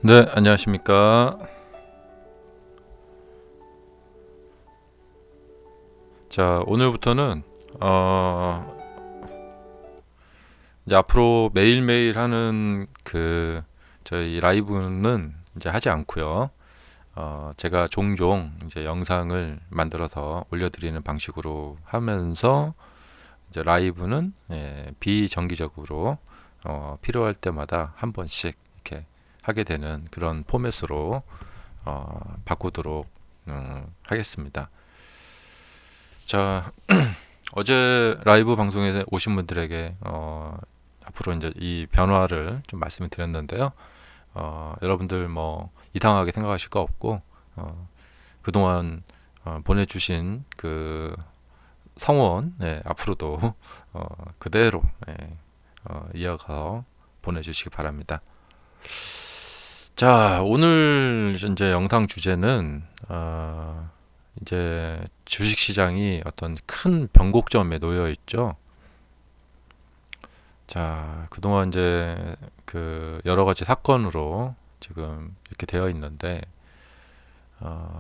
네, 안녕하십니까. 자, 오늘부터는 이제 앞으로 매일매일 하는 저희 라이브는 이제 하지 않고요. 제가 종종 이제 영상을 만들어서 올려드리는 방식으로 하면서 이제 라이브는 비정기적으로 필요할 때마다 한 번씩 이렇게 하게 되는 그런 포맷으로 바꾸도록 하겠습니다. 자, 어제 라이브 방송에 오신 분들에게 앞으로 이제 이 변화를 좀 말씀을 드렸는데요. 여러분들 뭐 이상하게 생각하실 거 없고 그동안 보내주신 그 성원 앞으로도 그대로 이어가서 보내주시기 바랍니다. 자, 오늘 이제 영상 주제는 이제 주식시장이 어떤 큰 변곡점에 놓여 있죠. 자, 그동안 이제 그 여러 가지 사건으로 지금 이렇게 되어 있는데,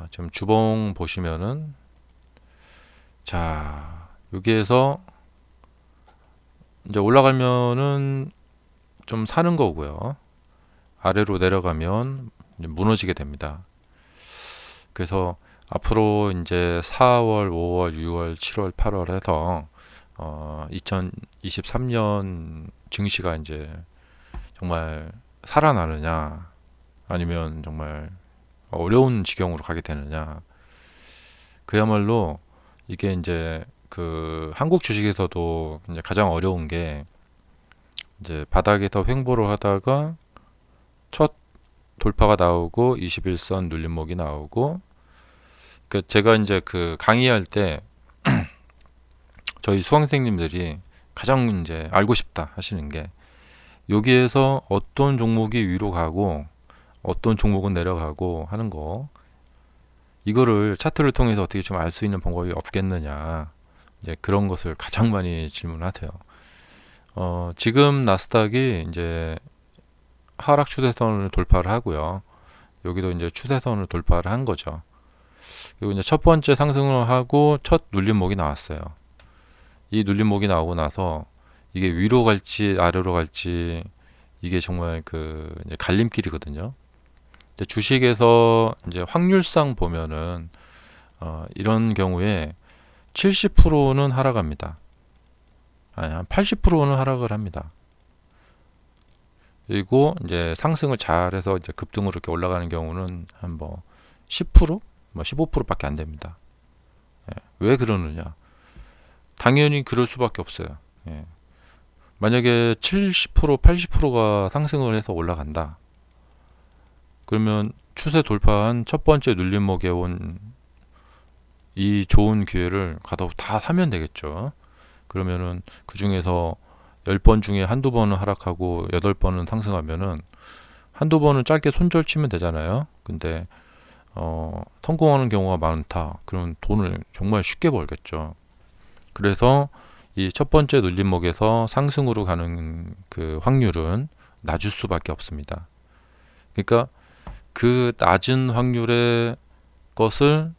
지금 주봉 보시면은, 자, 여기에서 이제 올라가면은 좀 사는 거고요. 아래로 내려가면 이제 무너지게 됩니다. 그래서 앞으로 이제 4월, 5월, 6월, 7월, 8월 해서 2023년 증시가 이제 정말 살아나느냐 아니면 정말 어려운 지경으로 가게 되느냐, 그야말로 이게 이제 그 한국 주식에서도 이제 가장 어려운 게 이제 바닥에서 횡보를 하다가 첫 돌파가 나오고 21선 눌림목이 나오고, 그 제가 이제 그 강의할 때 저희 수강생님들이 가장 이제 알고 싶다 하시는 게, 여기에서 어떤 종목이 위로 가고 어떤 종목은 내려가고 하는 거, 이거를 차트를 통해서 어떻게 좀 알 수 있는 방법이 없겠느냐, 이제 그런 것을 가장 많이 질문하세요. 지금 나스닥이 이제 하락 추세선을 돌파를 하고요. 여기도 이제 추세선을 돌파를 한 거죠. 그리고 이제 첫 번째 상승을 하고 첫 눌림목이 나왔어요. 이 눌림목이 나오고 나서 이게 위로 갈지 아래로 갈지, 이게 정말 그 이제 갈림길이거든요. 이제 주식에서 이제 확률상 보면은 이런 경우에 70%는 하락합니다. 아니, 한 80%는 하락을 합니다. 그리고 이제 상승을 잘해서 이제 급등으로 이렇게 올라가는 경우는 한 뭐 10%, 뭐 15%밖에 안 됩니다. 왜 그러느냐? 당연히 그럴 수밖에 없어요. 만약에 70%, 80%가 상승을 해서 올라간다. 그러면 추세 돌파한 첫 번째 눌림목에 온 이 좋은 기회를 가서 다 사면 되겠죠. 그러면은 그 중에서 10번 중에 한두 번은 하락하고 8번은 상승하면은 한두 번은 짧게 손절치면 되잖아요. 근데 성공하는 경우가 많다. 그러면 돈을 정말 쉽게 벌겠죠. 그래서 이 첫 번째 눌림목에서 상승으로 가는 그 확률은 낮을 수밖에 없습니다. 그러니까 그 낮은 확률의 것을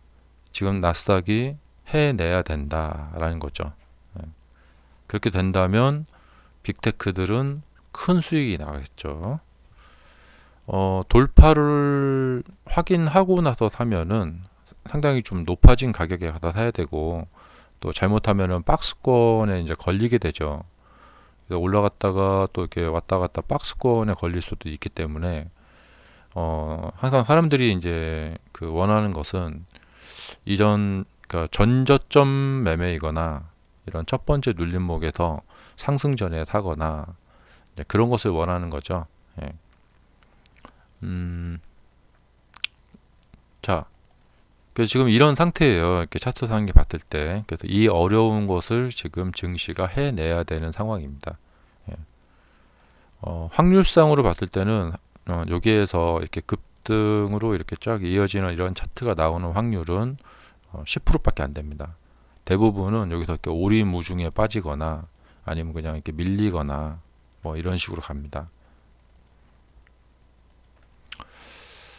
지금 나스닥이 해내야 된다라는 거죠. 그렇게 된다면 빅테크들은 큰 수익이 나겠죠. 돌파를 확인하고 나서 사면은 상당히 좀 높아진 가격에 가서 사야 되고, 또 잘못하면은 박스권에 이제 걸리게 되죠. 그래서 올라갔다가 또 이렇게 왔다 갔다 박스권에 걸릴 수도 있기 때문에 항상 사람들이 이제 그 원하는 것은 이전 그러니까 전저점 매매이거나 이런 첫 번째 눌림목에서 상승 전에 사거나 그런 것을 원하는 거죠. 예. 자, 그래서 지금 이런 상태예요. 이렇게 차트상에 봤을 때. 그래서 이 어려운 것을 지금 증시가 해내야 되는 상황입니다. 예. 확률상으로 봤을 때는 여기에서 이렇게 급등으로 이렇게 쫙 이어지는 이런 차트가 나오는 확률은 10%밖에 안 됩니다. 대부분은 여기서 이렇게 오리무중에 빠지거나 아니면 그냥 이렇게 밀리거나 뭐 이런 식으로 갑니다.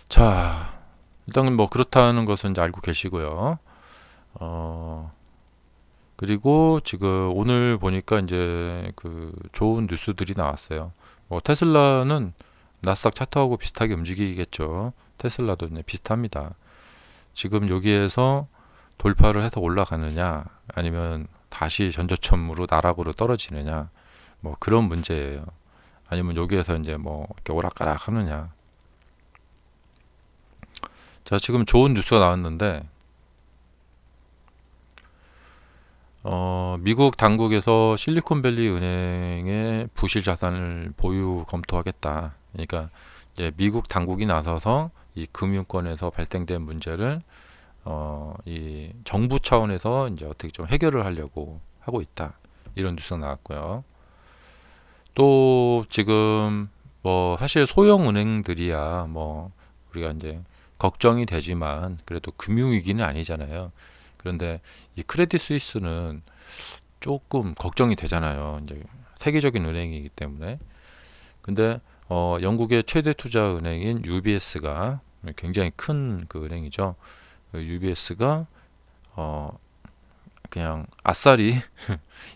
자, 일단 뭐 그렇다는 것은 이제 알고 계시고요. 어, 그리고 지금 오늘 보니까 이제 그 좋은 뉴스들이 나왔어요. 뭐 테슬라는 나스닥 차트하고 비슷하게 움직이겠죠. 테슬라도 이제 비슷합니다. 지금 여기에서 돌파를 해서 올라가느냐, 아니면 다시 전저점으로 나락으로 떨어지느냐, 뭐 그런 문제예요. 아니면 여기에서 이제 뭐 이렇게 오락가락 하느냐. 자, 지금 좋은 뉴스가 나왔는데, 미국 당국에서 실리콘밸리 은행의 부실 자산을 보유 검토하겠다. 그러니까 이제 미국 당국이 나서서 이 금융권에서 발생된 문제를 이 정부 차원에서 이제 어떻게 좀 해결을 하려고 하고 있다. 이런 뉴스가 나왔고요. 또 지금 뭐 사실 소형 은행들이야 뭐 우리가 이제 걱정이 되지만 그래도 금융위기는 아니잖아요. 그런데 이 크레딧 스위스는 조금 걱정이 되잖아요. 이제 세계적인 은행이기 때문에. 근데 영국의 최대 투자 은행인 UBS가 굉장히 큰 그 은행이죠. UBS가 어 그냥 아싸리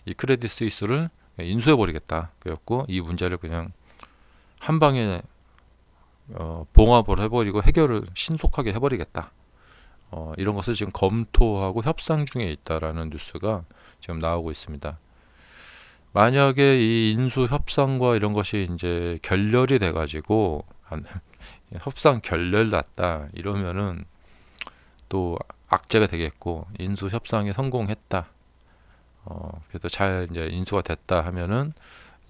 이 크레딧 스위스를 인수해 버리겠다. 그랬고 이 문제를 그냥 한 방에 봉합을 해버리고 해결을 신속하게 해버리겠다. 이런 것을 지금 검토하고 협상 중에 있다라는 뉴스가 지금 나오고 있습니다. 만약에 이 인수 협상과 이런 것이 이제 결렬이 돼가지고 협상 결렬 났다 이러면은 또 악재가 되겠고 인수 협상에 성공했다. 그래서 잘 이제 인수가 됐다 하면은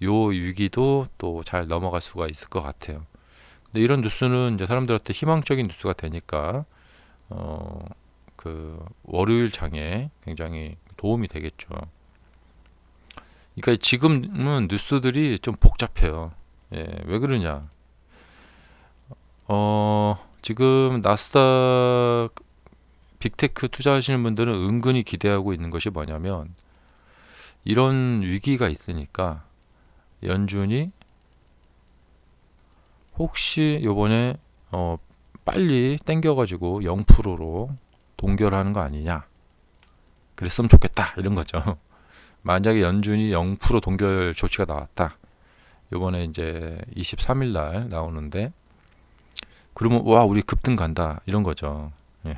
요 위기도 또 잘 넘어갈 수가 있을 것 같아요. 근데 이런 뉴스는 이제 사람들한테 희망적인 뉴스가 되니까 어, 그 월요일 장에 굉장히 도움이 되겠죠. 그러니까 지금은 뉴스들이 좀 복잡해요. 예, 왜 그러냐? 지금 나스닥 빅테크 투자하시는 분들은 은근히 기대하고 있는 것이 뭐냐면 이런 위기가 있으니까 연준이 혹시 요번에 빨리 땡겨가지고 0%로 동결하는 거 아니냐? 그랬으면 좋겠다 이런 거죠. 만약에 연준이 0% 동결 조치가 나왔다. 요번에 이제 23일 날 나오는데 그러면 와 우리 급등 간다 이런 거죠. 예.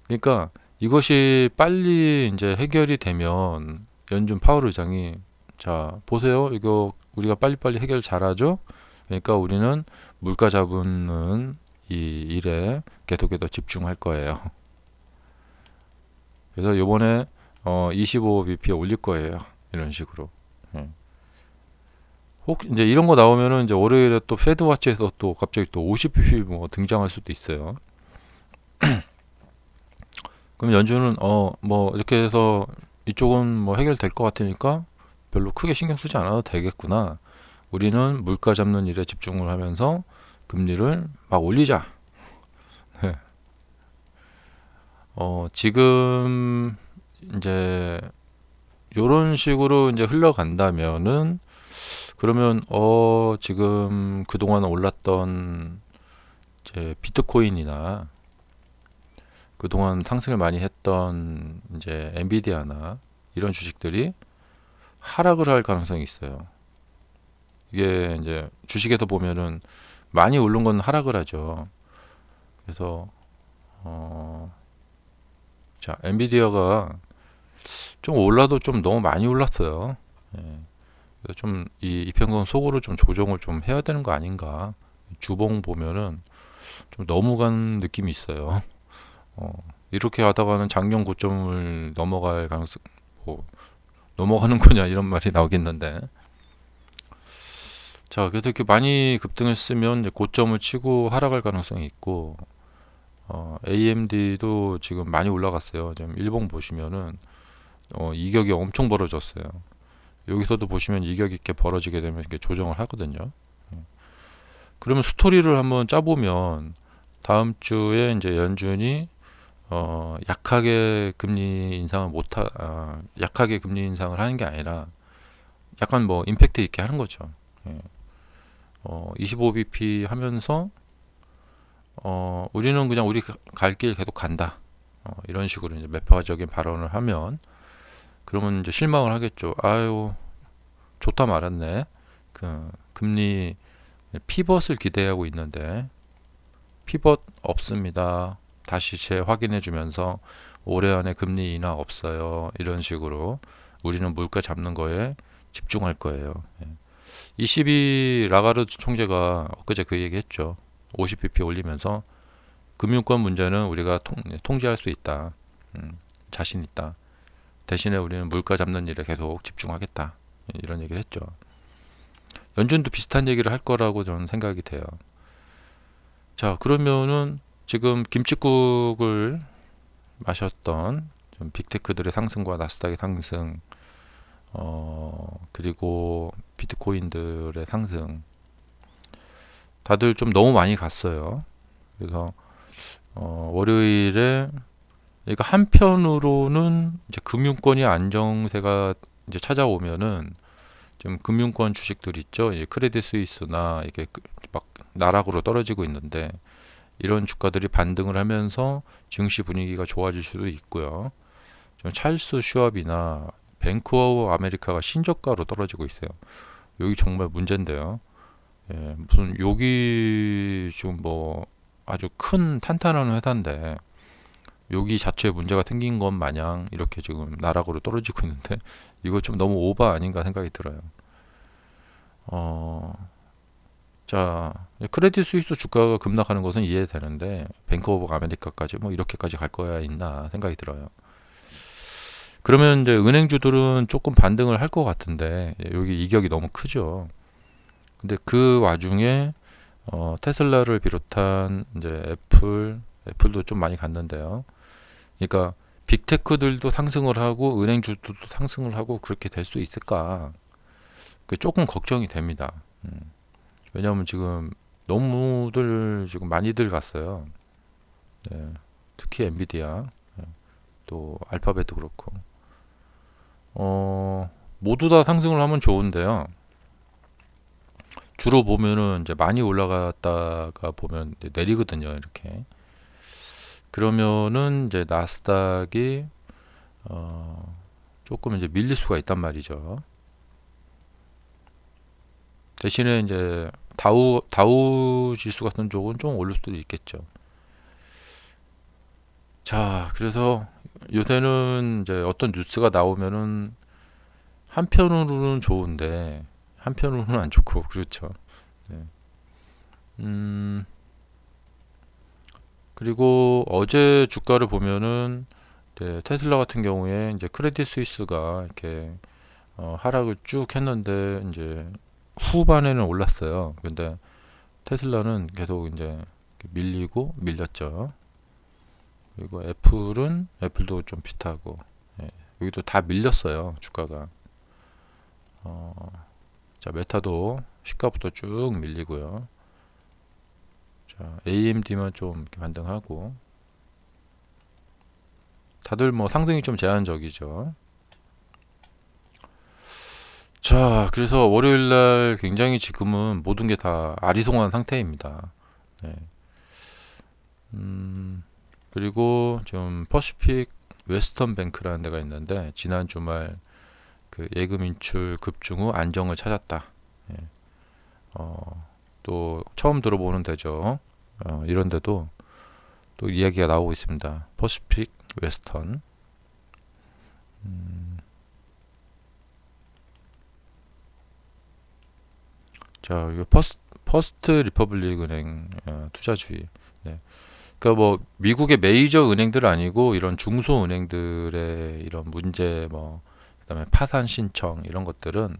그러니까 이것이 빨리 이제 해결이 되면 연준 파월 의장이 자 보세요 이거 우리가 빨리빨리 해결 잘하죠. 그러니까 우리는 물가 잡는 이 일에 계속해서 집중할 거예요. 그래서 요번에 25bp 올릴 거예요. 이런 식으로. 예. 혹 이제 이런 거 나오면은 이제 월요일에 또 페드 와치에서 또 갑자기 또 50bp 뭐 등장할 수도 있어요. 그럼 연준은 뭐 이렇게 해서 이쪽은 뭐 해결될 것 같으니까 별로 크게 신경 쓰지 않아도 되겠구나. 우리는 물가 잡는 일에 집중을 하면서 금리를 막 올리자. 네. 지금 이제 요런 식으로 이제 흘러간다면은 그러면 지금 그동안 올랐던 이제 비트코인이나 그동안 상승을 많이 했던 이제 엔비디아나 이런 주식들이 하락을 할 가능성이 있어요. 이게 이제 주식에서 보면은 많이 오른 건 하락을 하죠. 그래서 자 엔비디아가 좀 올라도 좀 너무 많이 올랐어요. 예. 그래서 좀 이 이평선 속으로 좀 조정을 좀 해야 되는 거 아닌가. 주봉 보면은 좀 넘어간 느낌이 있어요. 어, 이렇게 하다가는 작년 고점을 넘어갈 가능성, 뭐, 넘어가는 거냐 이런 말이 나오겠는데. 자, 그래서 이렇게 많이 급등했으면 이제 고점을 치고 하락할 가능성이 있고, AMD도 지금 많이 올라갔어요. 지금 일봉 보시면은, 이격이 엄청 벌어졌어요. 여기서도 보시면 이격이 이렇게 벌어지게 되면 이렇게 조정을 하거든요. 그러면 스토리를 한번 짜보면, 다음 주에 이제 연준이 약하게 금리 인상을 약하게 금리 인상을 하는 게 아니라 약간 뭐 임팩트 있게 하는 거죠. 예. 25bp 하면서 우리는 그냥 우리 갈 길 계속 간다. 이런 식으로 이제 매파적인 발언을 하면 그러면 이제 실망을 하겠죠. 아유, 좋다 말았네. 그 금리 피벗을 기대하고 있는데 피벗 없습니다. 다시 재확인해 주면서 올해 안에 금리 인하 없어요. 이런 식으로 우리는 물가 잡는 거에 집중할 거예요. 예. 22 라가르드 총재가 엊그제 그 얘기 했죠. 50bp 올리면서 금융권 문제는 우리가 통제할 수 있다. 자신 있다. 대신에 우리는 물가 잡는 일에 계속 집중하겠다. 이런 얘기를 했죠. 연준도 비슷한 얘기를 할 거라고 저는 생각이 돼요. 자, 그러면은 지금 김칫국을 마셨던 좀 빅테크들의 상승과 나스닥의 상승, 그리고 비트코인들의 상승, 다들 좀 너무 많이 갔어요. 그래서 월요일에 그러니까 한편으로는 이제 금융권이 안정세가 이제 찾아오면은 지금 금융권 주식들 있죠. 이제 크레딧 스위스나 이게 막 나락으로 떨어지고 있는데 이런 주가들이 반등을 하면서 증시 분위기가 좋아질 수도 있고요. 좀 찰스 슈왑이나 뱅크 오브 아메리카가 신저가로 떨어지고 있어요. 여기 정말 문제인데요. 예, 무슨 여기 지금 뭐 아주 큰 탄탄한 회사인데 여기 자체에 문제가 생긴 것 마냥 이렇게 지금 나락으로 떨어지고 있는데 이거 좀 너무 오버 아닌가 생각이 들어요. 자, 크레딧 스위스 주가가 급락하는 것은 이해되는데 뱅크 오브 아메리카까지 뭐 이렇게까지 갈 거야 있나 생각이 들어요. 그러면 이제 은행주들은 조금 반등을 할 것 같은데 여기 이격이 너무 크죠. 근데 그 와중에 테슬라를 비롯한 이제 애플도 좀 많이 갔는데요. 그러니까 빅테크들도 상승을 하고 은행주들도 상승을 하고 그렇게 될 수 있을까? 그게 조금 걱정이 됩니다. 왜냐하면 지금 너무들 지금 많이들 갔어요. 네, 특히 엔비디아, 또 알파벳도 그렇고, 모두 다 상승을 하면 좋은데요. 주로 보면은 이제 많이 올라갔다가 보면 내리거든요, 이렇게. 그러면은 이제 나스닥이 조금 이제 밀릴 수가 있단 말이죠. 대신에 이제 다우 지수 같은 쪽은 좀 오를 수도 있겠죠. 자, 그래서 요새는 이제 어떤 뉴스가 나오면은 한편으로는 좋은데 한편으로는 안 좋고 그렇죠. 네. 음, 그리고 어제 주가를 보면은 네, 테슬라 같은 경우에 이제 크레딧 스위스가 이렇게 하락을 쭉 했는데 이제 후반에는 올랐어요. 근데 테슬라는 계속 이제 밀리고 밀렸죠. 그리고 애플도 좀 비슷하고 예, 여기도 다 밀렸어요 주가가. 자, 메타도 시가부터 쭉 밀리고요. 자, AMD만 좀 이렇게 반등하고 다들 뭐 상승이 좀 제한적이죠. 자, 그래서 월요일 날 굉장히 지금은 모든 게 다 아리송한 상태입니다. 네. 그리고 좀 퍼시픽 웨스턴 뱅크라는 데가 있는데 지난 주말 그 예금 인출 급증 후 안정을 찾았다. 예. 또 처음 들어보는 데죠. 이런 데도 또 이야기가 나오고 있습니다. 퍼시픽 웨스턴. 자, 이거 퍼스트 리퍼블릭 은행 투자주의. 네. 그러니까 뭐 미국의 메이저 은행들 아니고 이런 중소 은행들의 이런 문제 뭐 그다음에 파산 신청 이런 것들은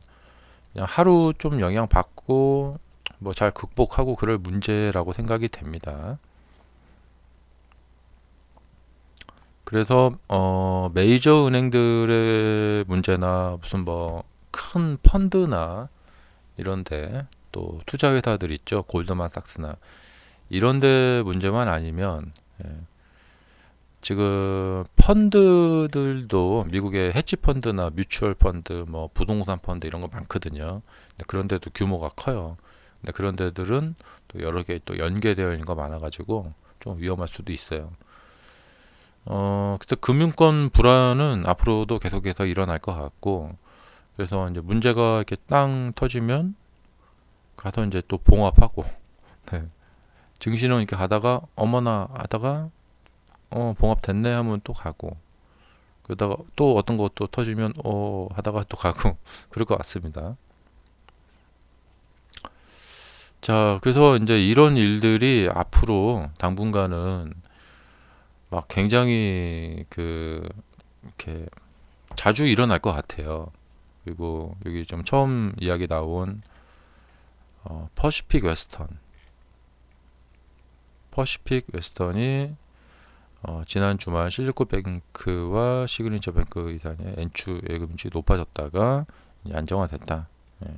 그냥 하루 좀 영향 받고 뭐 잘 극복하고 그럴 문제라고 생각이 됩니다. 그래서 메이저 은행들의 문제나 무슨 뭐 큰 펀드나 이런데 또 투자 회사들 있죠. 골드만삭스나 이런데 문제만 아니면 예, 지금 펀드들도 미국의 헤지 펀드나 뮤추얼 펀드, 뭐 부동산 펀드 이런 거 많거든요. 근데 그런데도 규모가 커요. 근데 그런 데들은 또 여러 개 또 연계되어 있는 거 많아가지고 좀 위험할 수도 있어요. 그때 금융권 불안은 앞으로도 계속해서 일어날 것 같고, 그래서 이제 문제가 이렇게 땅 터지면 가서 이제 또 봉합하고, 네. 증시는 이렇게 하다가 어머나 하다가 봉합됐네 하면 또 가고, 그러다가 또 어떤 것도 터지면 하다가 또 가고 그럴 것 같습니다. 자, 그래서 이제 이런 일들이 앞으로 당분간은 막 굉장히 이렇게 자주 일어날 것 같아요. 그리고 여기 좀 처음 이야기 나온 퍼시픽 웨스턴, 퍼시픽 웨스턴이 지난 주말 실리콘뱅크와 시그니처 뱅크 이사의 엔추 예금치 높아졌다가 이제 안정화됐다. 예.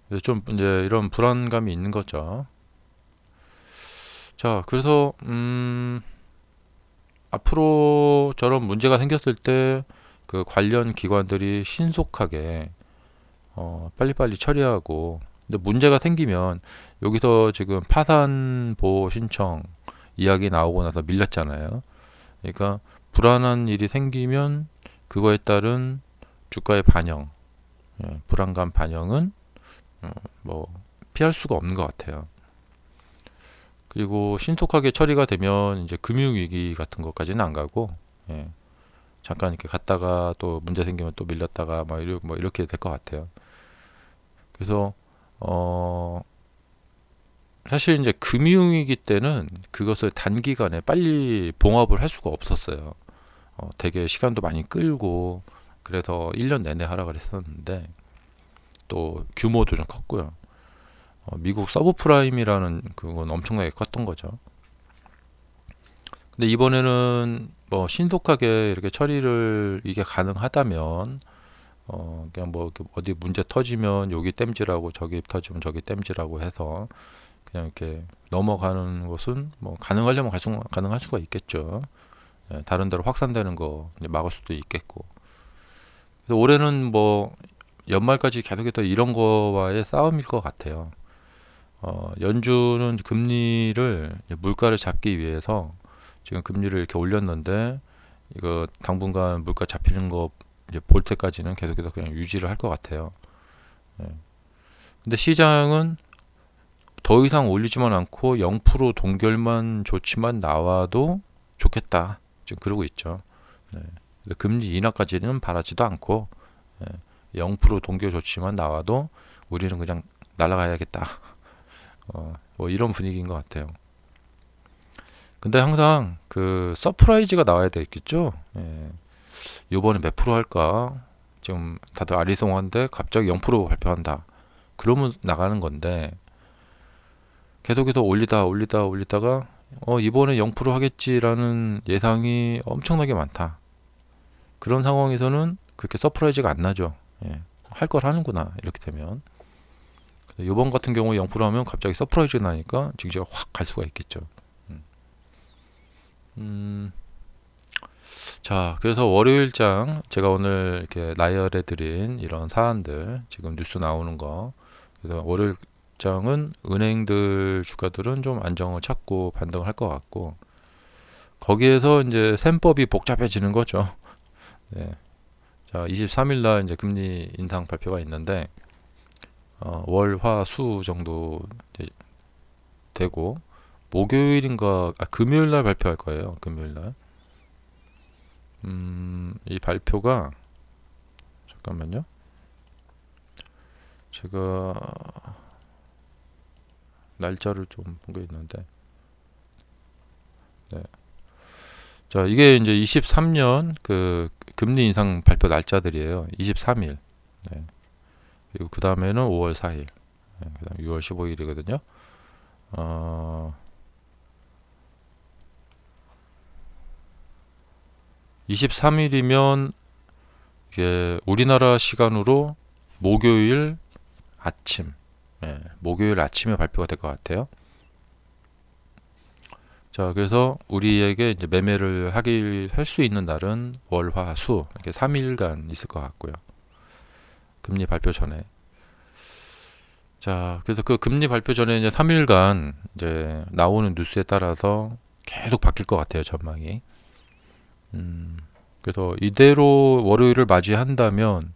그래서 좀 이제 이런 불안감이 있는 거죠. 자, 그래서 앞으로 저런 문제가 생겼을 때 그 관련 기관들이 신속하게 빨리빨리 처리하고, 근데 문제가 생기면 여기서 지금 파산 보호 신청 이야기 나오고 나서 밀렸잖아요. 그러니까 불안한 일이 생기면 그거에 따른 주가의 반영, 불안감 반영은 뭐 피할 수가 없는 것 같아요. 그리고 신속하게 처리가 되면 이제 금융위기 같은 것까지는 안 가고, 예, 잠깐 이렇게 갔다가 또 문제 생기면 또 밀렸다가 뭐 이렇게 될 것 같아요. 그래서 사실 이제 금융위기 때는 그것을 단기간에 빨리 봉합을 할 수가 없었어요. 되게 시간도 많이 끌고 그래서 1년 내내 하락을 했었는데, 또 규모도 좀 컸고요. 미국 서브프라임이라는 그건 엄청나게 컸던 거죠. 근데 이번에는 뭐 신속하게 이렇게 처리를 이게 가능하다면 그냥 뭐 어디 문제 터지면 여기 땜질하고 저기 터지면 저기 땜질하고 해서 그냥 이렇게 넘어가는 것은 뭐 가능하려면 가능할 수가 있겠죠. 예, 다른 데로 확산되는 거 이제 막을 수도 있겠고. 그래서 올해는 뭐 연말까지 계속해서 이런 거와의 싸움일 것 같아요. 연준은 금리를 물가를 잡기 위해서 지금 금리를 이렇게 올렸는데, 이거 당분간 물가 잡히는 거 이제 볼 때까지는 계속해서 그냥 유지를 할 것 같아요. 예. 근데 시장은 더 이상 올리지만 않고 0% 동결만 조치만 나와도 좋겠다, 지금 그러고 있죠. 네. 금리 인하까지는 바라지도 않고, 0% 동결 조치만 나와도 우리는 그냥 날아가야겠다. 뭐 이런 분위기인 것 같아요. 근데 항상 그 서프라이즈가 나와야 되겠죠. 예. 이번에 몇 프로 할까? 지금 다들 아리송한데 갑자기 0% 발표한다. 그러면 나가는 건데, 계속해서 올리다가 이번에 0% 하겠지라는 예상이 엄청나게 많다. 그런 상황에서는 그렇게 서프라이즈가 안 나죠. 예. 할 걸 하는구나 이렇게 되면. 이번 같은 경우에 0% 하면 갑자기 서프라이즈 나니까 증시가 확 갈 수가 있겠죠. 자, 그래서 월요일장 제가 오늘 이렇게 나열해 드린 이런 사안들, 지금 뉴스 나오는 거, 그래서 월요일장은 은행들 주가들은 좀 안정을 찾고 반등을 할 것 같고, 거기에서 이제 셈법이 복잡해지는 거죠. 네. 자, 23일 날 이제 금리 인상 발표가 있는데, 월, 화, 수 정도 이제 되고, 목요일인가, 금요일 날 발표할 거예요. 금요일 날. 이 발표가, 잠깐만요. 제가 날짜를 좀 본 게 있는데, 네. 자, 이게 이제 23년 그 금리 인상 발표 날짜들이에요. 23일. 네. 그리고 그 다음에는 5월 4일. 네. 그 다음 6월 15일이거든요. 23일이면 이게 우리나라 시간으로 목요일 아침, 목요일 아침에 발표가 될 것 같아요. 자, 그래서 우리에게 이제 매매를 할 수 있는 날은 월, 화, 수 이렇게 3일간 있을 것 같고요. 금리 발표 전에. 자, 그래서 그 금리 발표 전에 이제 3일간 이제 나오는 뉴스에 따라서 계속 바뀔 것 같아요, 전망이. 음, 그래서 이대로 월요일을 맞이한다면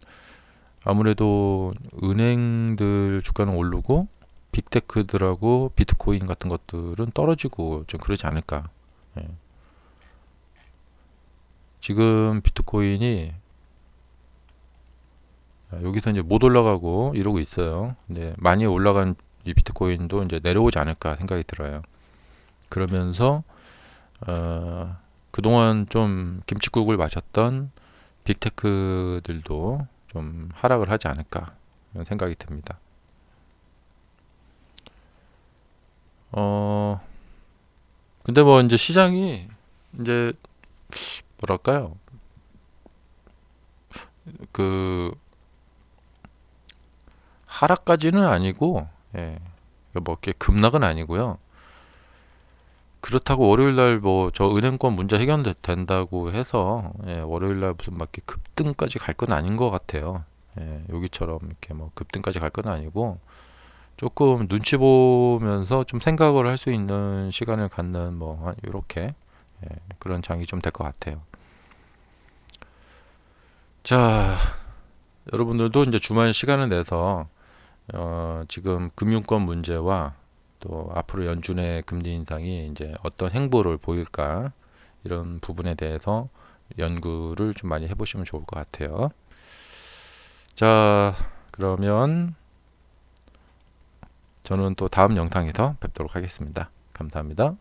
아무래도 은행들 주가는 오르고 빅테크들하고 비트코인 같은 것들은 떨어지고 좀 그러지 않을까. 예. 지금 비트코인이 여기서 이제 못 올라가고 이러고 있어요. 근데 많이 올라간 이 비트코인도 이제 내려오지 않을까 생각이 들어요. 그러면서 그동안 좀 김칫국을 마셨던 빅테크들도 좀 하락을 하지 않을까 생각이 듭니다. 어, 근데 뭐 이제 시장이 이제 뭐랄까요? 그 하락까지는 아니고, 예, 뭐 이렇게 급락은 아니고요. 그렇다고 월요일 날 뭐 저 은행권 문제 해결된다고 해서 예, 월요일 날 무슨 막 이렇게 급등까지 갈 건 아닌 것 같아요. 예, 여기처럼 이렇게 뭐 급등까지 갈 건 아니고 조금 눈치 보면서 좀 생각을 할 수 있는 시간을 갖는 뭐 이렇게 그런 장이 좀 될 것 같아요. 자, 여러분들도 이제 주말 시간을 내서 지금 금융권 문제와 또 앞으로 연준의 금리 인상이 이제 어떤 행보를 보일까 이런 부분에 대해서 연구를 좀 많이 해보시면 좋을 것 같아요. 자, 그러면 저는 또 다음 영상에서 뵙도록 하겠습니다. 감사합니다.